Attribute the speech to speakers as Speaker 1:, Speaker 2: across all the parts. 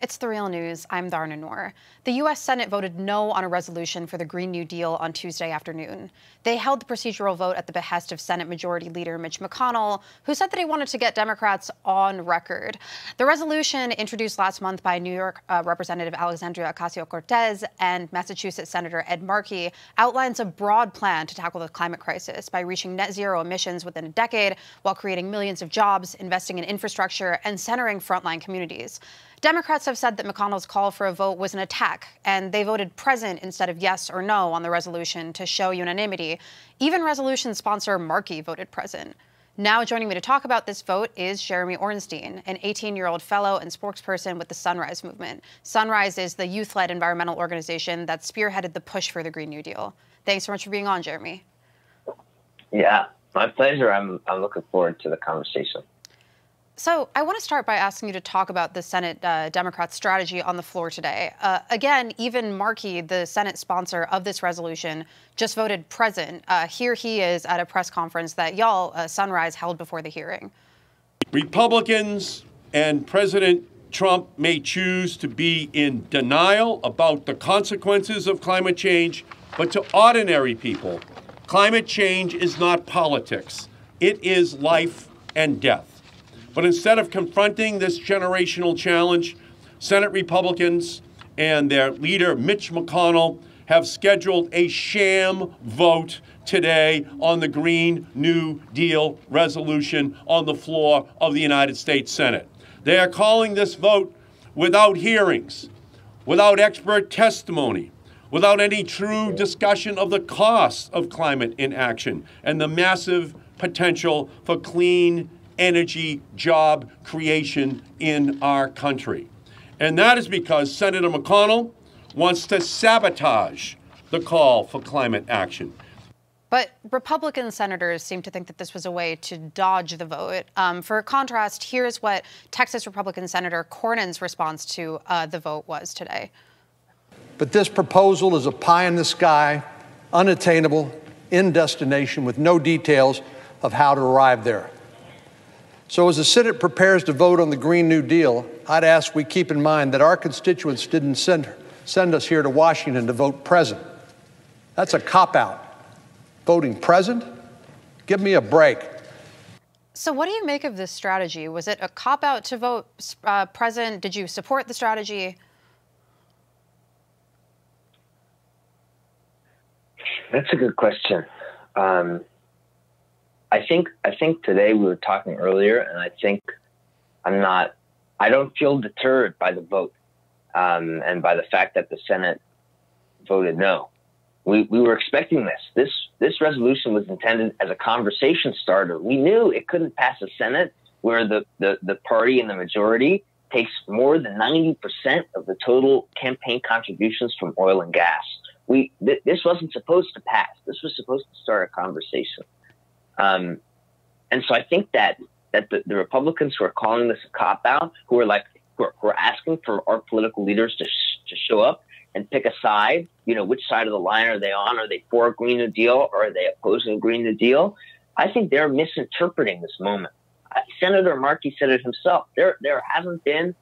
Speaker 1: It's The Real News. I'm Dharna Noor. The U.S. Senate voted no on a resolution for the Green New Deal on Tuesday afternoon. They held the procedural vote at the behest of Senate Majority Leader Mitch McConnell, who said that he wanted to get Democrats on record. The resolution, introduced last month by New York Representative Alexandria Ocasio-Cortez and Massachusetts Senator Ed Markey, outlines a broad plan to tackle the climate crisis by reaching net zero emissions within a decade while creating millions of jobs, investing in infrastructure, and centering frontline communities. Democrats have said that McConnell's call for a vote was an attack, and they voted present instead of yes or no on the resolution to show unanimity. Even resolution sponsor Markey voted present. Now joining me to talk about this vote is Jeremy Ornstein, an 18-year-old fellow and spokesperson with the Sunrise Movement. Sunrise is the youth-led environmental organization that spearheaded the push for the Green New Deal. Thanks so much for being on, Jeremy.
Speaker 2: Yeah, my pleasure. I'm looking forward to the conversation.
Speaker 1: So I want to start by asking you to talk about the Senate Democrat strategy on the floor today. Again, even Markey, the Senate sponsor of this resolution, just voted present. Here he is at a press conference that y'all, Sunrise, held before the hearing.
Speaker 3: Republicans and President Trump may choose to be in denial about the consequences of climate change, but to ordinary people, climate change is not politics. It is life and death. But instead of confronting this generational challenge, Senate Republicans and their leader, Mitch McConnell, have scheduled a sham vote today on the Green New Deal resolution on the floor of the United States Senate. They are calling this vote without hearings, without expert testimony, without any true discussion of the costs of climate inaction and the massive potential for clean energy job creation in our country. And that is because Senator McConnell wants to sabotage the call for climate action.
Speaker 1: But Republican senators seem to think that this was a way to dodge the vote. For contrast, here's what Texas Republican Senator Cornyn's response to the vote was today.
Speaker 4: But this proposal is a pie in the sky, unattainable, in destination with no details of how to arrive there. So as the Senate prepares to vote on the Green New Deal, I'd ask we keep in mind that our constituents didn't send us here to Washington to vote present. That's a cop-out. Voting present? Give me a break.
Speaker 1: So what do you make of this strategy? Was it a cop-out to vote present? Did you support the strategy?
Speaker 2: That's a good question. I think today we were talking earlier, and I think I don't feel deterred by the vote and by the fact that the Senate voted no. We were expecting this. This resolution was intended as a conversation starter. We knew it couldn't pass the Senate, where the party in the majority takes more than 90% of the total campaign contributions from oil and gas. This wasn't supposed to pass. This was supposed to start a conversation. And so I think that the Republicans who are calling this a cop-out, who are asking for our political leaders to show up and pick a side, which side of the line are they on? Are they for a Green New Deal, or are they opposing a Green New Deal? I think they're misinterpreting this moment. Senator Markey said it himself. There hasn't been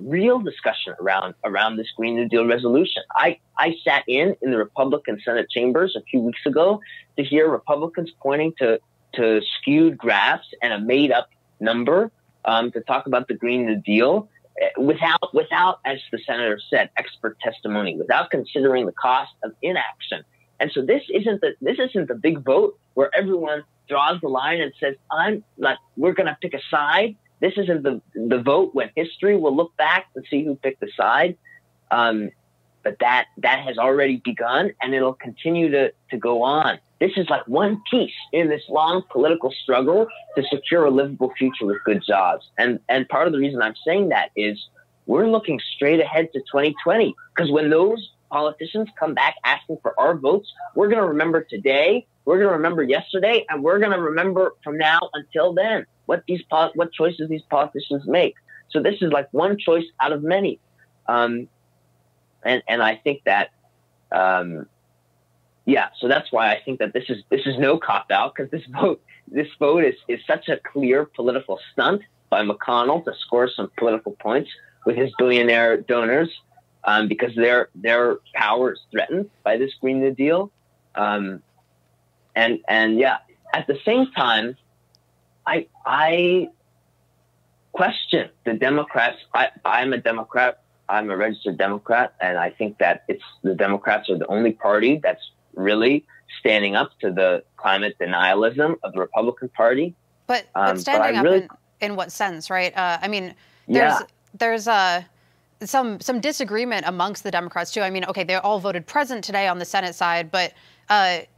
Speaker 2: real discussion around this Green New Deal resolution. I sat in the Republican Senate chambers a few weeks ago to hear Republicans pointing to skewed graphs and a made-up number to talk about the Green New Deal without, as the senator said, expert testimony, without considering the cost of inaction. And so this isn't the big vote where everyone draws the line and says, we're going to pick a side. This isn't the vote when history will look back and see who picked the side. But that has already begun, and it'll continue to go on. This is like one piece in this long political struggle to secure a livable future with good jobs. And part of the reason I'm saying that is we're looking straight ahead to 2020, because when those politicians come back asking for our votes, we're going to remember today, we're going to remember yesterday, and we're going to remember from now until then what choices these politicians make. So this is like one choice out of many. And I think that, so that's why I think that this is no cop out, because this vote is such a clear political stunt by McConnell to score some political points with his billionaire donors because their power is threatened by this Green New Deal. And yeah, at the same time, I question the Democrats. I'm a Democrat. I'm a registered Democrat, and I think that the Democrats are the only party that's really standing up to the climate denialism of the Republican Party.
Speaker 1: But standing up in what sense, right? I mean, there's some disagreement amongst the Democrats too. I mean, okay, they all voted present today on the Senate side, but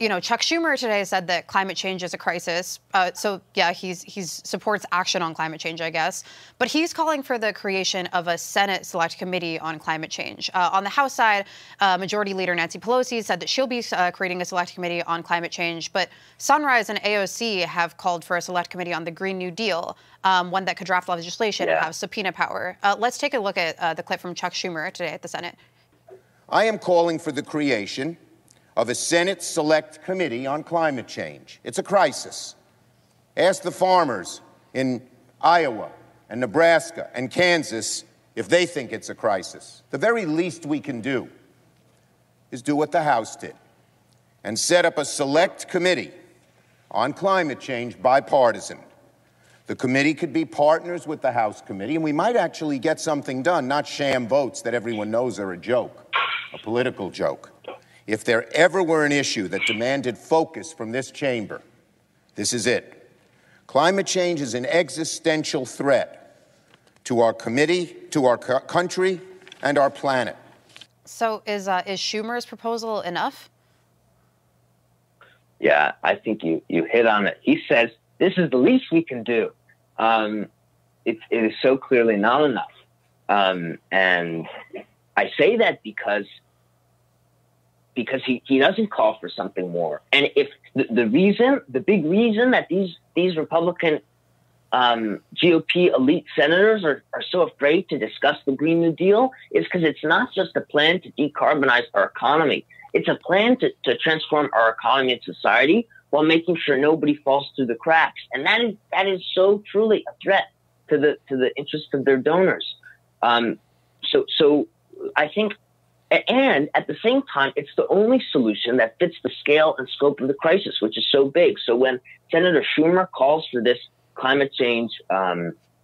Speaker 1: you know, Chuck Schumer today said that climate change is a crisis. So yeah, he's supports action on climate change, I guess. But he's calling for the creation of a Senate Select Committee on climate change. On the House side, Majority Leader Nancy Pelosi said that she'll be creating a Select Committee on climate change. But Sunrise and AOC have called for a Select Committee on the Green New Deal, one that could draft legislation and have subpoena power. Let's take a look at the clip from Chuck Schumer today at the Senate.
Speaker 5: I am calling for the creation of a Senate Select Committee on climate change. It's a crisis. Ask the farmers in Iowa and Nebraska and Kansas if they think it's a crisis. The very least we can do is do what the House did and set up a select committee on climate change, bipartisan. The committee could be partners with the House committee, and we might actually get something done, not sham votes that everyone knows are a joke, a political joke. If there ever were an issue that demanded focus from this chamber, this is it. Climate change is an existential threat to our committee, to our country, and our planet.
Speaker 1: So is Schumer's proposal enough?
Speaker 2: Yeah, I think you hit on it. He says, this is the least we can do. It is so clearly not enough. And I say that because he doesn't call for something more. And if the big reason that these Republican GOP elite senators are so afraid to discuss the Green New Deal is because it's not just a plan to decarbonize our economy. It's a plan to transform our economy and society while making sure nobody falls through the cracks. And that is so truly a threat to the interests of their donors. So I think, and at the same time, it's the only solution that fits the scale and scope of the crisis, which is so big. So when Senator Schumer calls for this climate change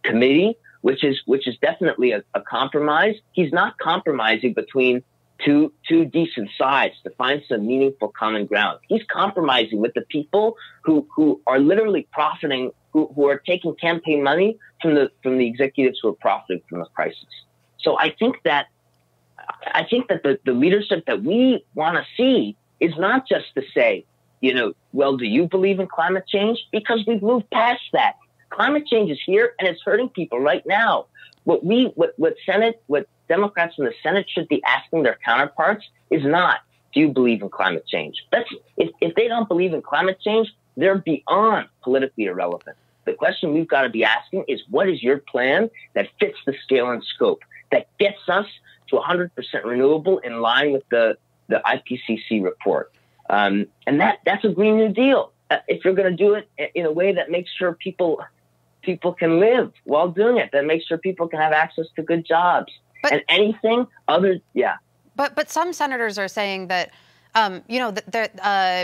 Speaker 2: committee, which is definitely a compromise, he's not compromising between two decent sides to find some meaningful common ground. He's compromising with the people who are literally profiting, who are taking campaign money from the executives who are profiting from the crisis. So I think that the leadership that we want to see is not just to say, well, do you believe in climate change? Because we've moved past that. Climate change is here and it's hurting people right now. What Democrats in the Senate should be asking their counterparts is not, do you believe in climate change? If they don't believe in climate change, they're beyond politically irrelevant. The question we've got to be asking is, what is your plan that fits the scale and scope, that gets us to 100% renewable in line with the IPCC report? And that's a Green New Deal. If you're going to do it in a way that makes sure people can live while doing it, that makes sure people can have access to good jobs. And anything other,
Speaker 1: But some senators are saying that,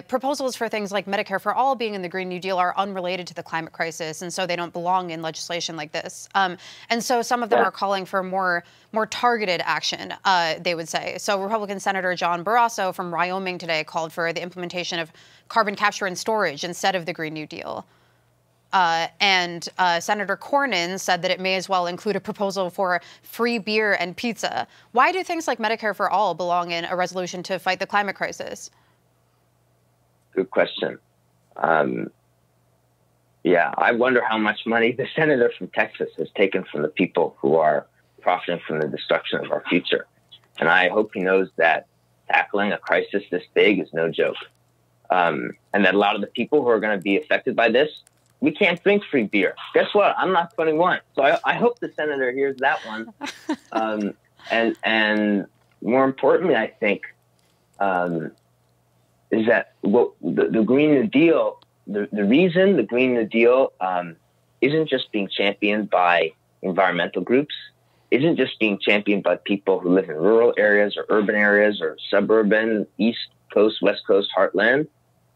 Speaker 1: proposals for things like Medicare for All being in the Green New Deal are unrelated to the climate crisis, and so they don't belong in legislation like this. And so some of them are calling for more targeted action, they would say. So Republican Senator John Barrasso from Wyoming today called for the implementation of carbon capture and storage instead of the Green New Deal. And Senator Cornyn said that it may as well include a proposal for free beer and pizza. Why do things like Medicare for All belong in a resolution to fight the climate crisis?
Speaker 2: Good question. I wonder how much money the senator from Texas has taken from the people who are profiting from the destruction of our future. And I hope he knows that tackling a crisis this big is no joke. And that a lot of the people who are going to be affected by this, we can't drink free beer. Guess what? I'm not 21. So I hope the senator hears that one. And more importantly, I think, is that the Green New Deal, the reason the Green New Deal isn't just being championed by environmental groups isn't just being championed by people who live in rural areas or urban areas or suburban, East Coast, West Coast, heartland,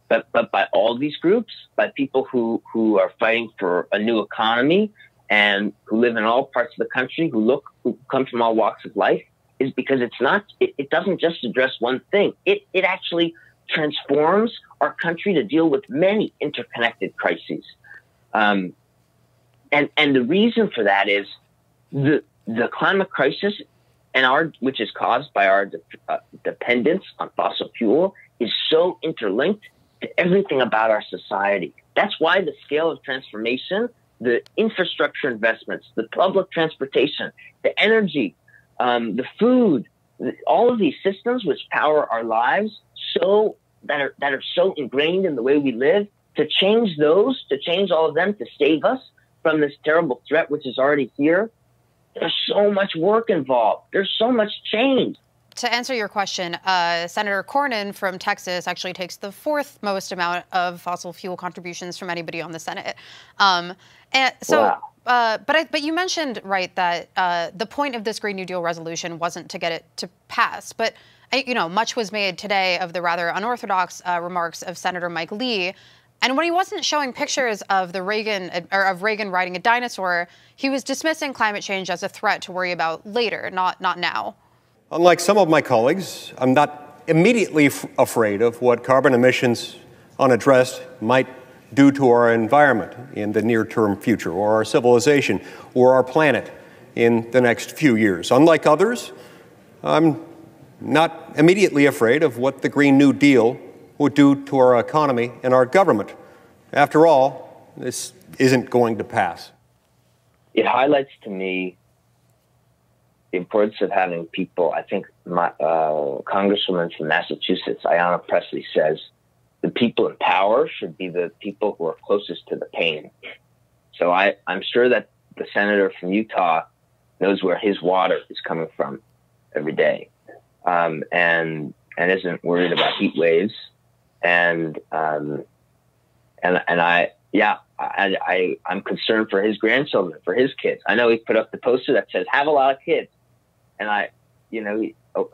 Speaker 2: but by all these groups, by people who are fighting for a new economy and who live in all parts of the country, who come from all walks of life, is because it doesn't just address one thing. It actually transforms our country to deal with many interconnected crises. And the reason for that is the climate crisis which is caused by our dependence on fossil fuel is so interlinked to everything about our society. That's why the scale of transformation, the infrastructure investments, the public transportation, the energy, the food, all of these systems which power our lives that are so ingrained in the way we live, to change all of them, to save us from this terrible threat which is already here, there's so much work involved. There's so much change.
Speaker 1: To answer your question, Senator Cornyn from Texas actually takes the fourth most amount of fossil fuel contributions from anybody on the Senate. Wow. But you mentioned, right, that the point of this Green New Deal resolution wasn't to get it to pass. But much was made today of the rather unorthodox remarks of Senator Mike Lee. And when he wasn't showing pictures of Reagan riding a dinosaur, he was dismissing climate change as a threat to worry about later, not now.
Speaker 6: Unlike some of my colleagues, I'm not immediately afraid of what carbon emissions unaddressed might do to our environment in the near-term future, or our civilization, or our planet in the next few years. Unlike others, I'm not immediately afraid of what the Green New Deal would do to our economy and our government. After all, this isn't going to pass.
Speaker 2: It highlights to me the importance of having people. I think my Congresswoman from Massachusetts, Ayanna Pressley, says the people in power should be the people who are closest to the pain. So I'm sure that the senator from Utah knows where his water is coming from every day, and isn't worried about heat waves. I'm concerned for his grandchildren, for his kids. I know he put up the poster that says "Have a lot of kids," and a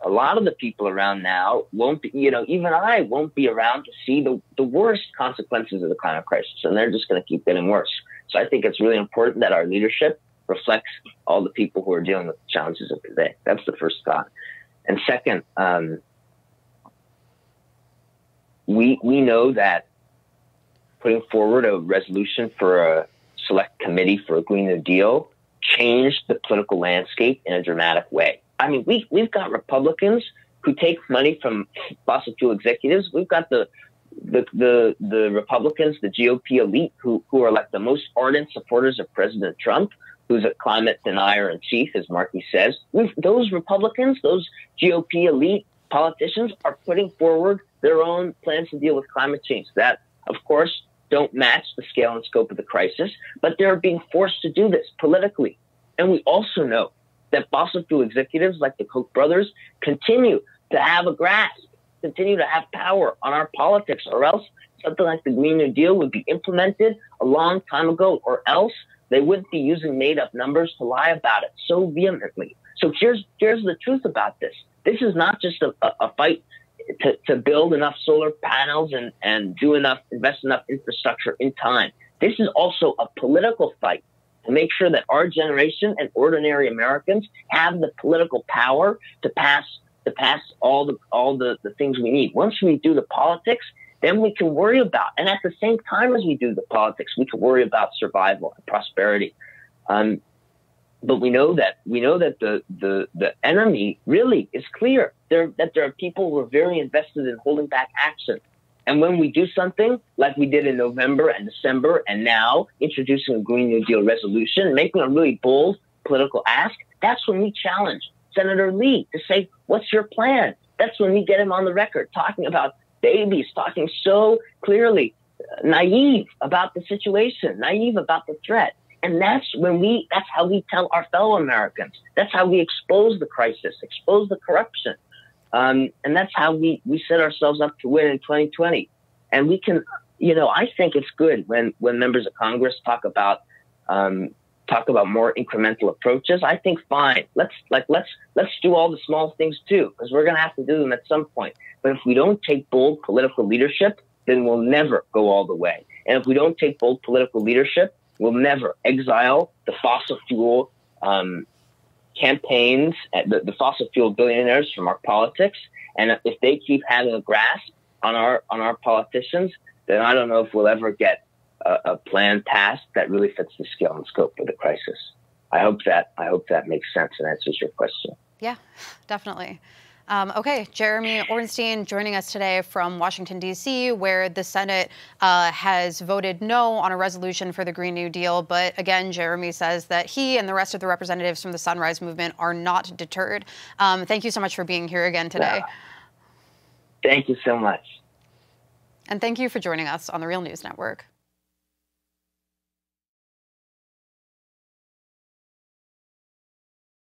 Speaker 2: lot of the people around now won't be. Even I won't be around to see the worst consequences of the climate crisis, and they're just going to keep getting worse. So I think it's really important that our leadership reflects all the people who are dealing with the challenges of today. That's the first thought. And second, we know that putting forward a resolution for a select committee for a Green New Deal changed the political landscape in a dramatic way. I mean, we've got Republicans who take money from fossil fuel executives. We've got the Republicans, the GOP elite, who are like the most ardent supporters of President Trump, who's a climate denier in chief, as Markey says. Those Republicans, those GOP elite politicians are putting forward their own plans to deal with climate change that, of course, don't match the scale and scope of the crisis, but they're being forced to do this politically. And we also know that fossil fuel executives like the Koch brothers continue to have a grasp, continue to have power on our politics, or else something like the Green New Deal would be implemented a long time ago, or else they wouldn't be using made-up numbers to lie about it so vehemently. So here's the truth about this. This is not just a fight to build enough solar panels and invest enough infrastructure in time. This is also a political fight to make sure that our generation and ordinary Americans have the political power to pass all the things we need. Once we do the politics, then we can worry about, and at the same time as we do the politics, we can worry about survival and prosperity. But we know that the enemy really is clear. That there are people who are very invested in holding back action. And when we do something like we did in November and December, and now introducing a Green New Deal resolution, making a really bold political ask, that's when we challenge Senator Lee to say, what's your plan? That's when we get him on the record talking about babies, talking so clearly, naive about the situation, naive about the threat. And that's how we tell our fellow Americans. That's how we expose the crisis, expose the corruption. And that's how we set ourselves up to win in 2020. And we can, I think it's good when members of Congress talk about talk about more incremental approaches, I think fine. Let's do all the small things too, because we're going to have to do them at some point. But if we don't take bold political leadership, then we'll never go all the way. And if we don't take bold political leadership, we'll never exile the fossil fuel campaigns, the fossil fuel billionaires from our politics. And if they keep having a grasp on our politicians, then I don't know if we'll ever get a plan passed that really fits the scale and scope of the crisis. I hope that makes sense and answers your question.
Speaker 1: Yeah, definitely. Okay, Jeremy Ornstein joining us today from Washington, D.C., where the Senate has voted no on a resolution for the Green New Deal. But again, Jeremy says that he and the rest of the representatives from the Sunrise Movement are not deterred. Thank you so much for being here again today.
Speaker 2: Thank you so much.
Speaker 1: And thank you for joining us on the Real News Network.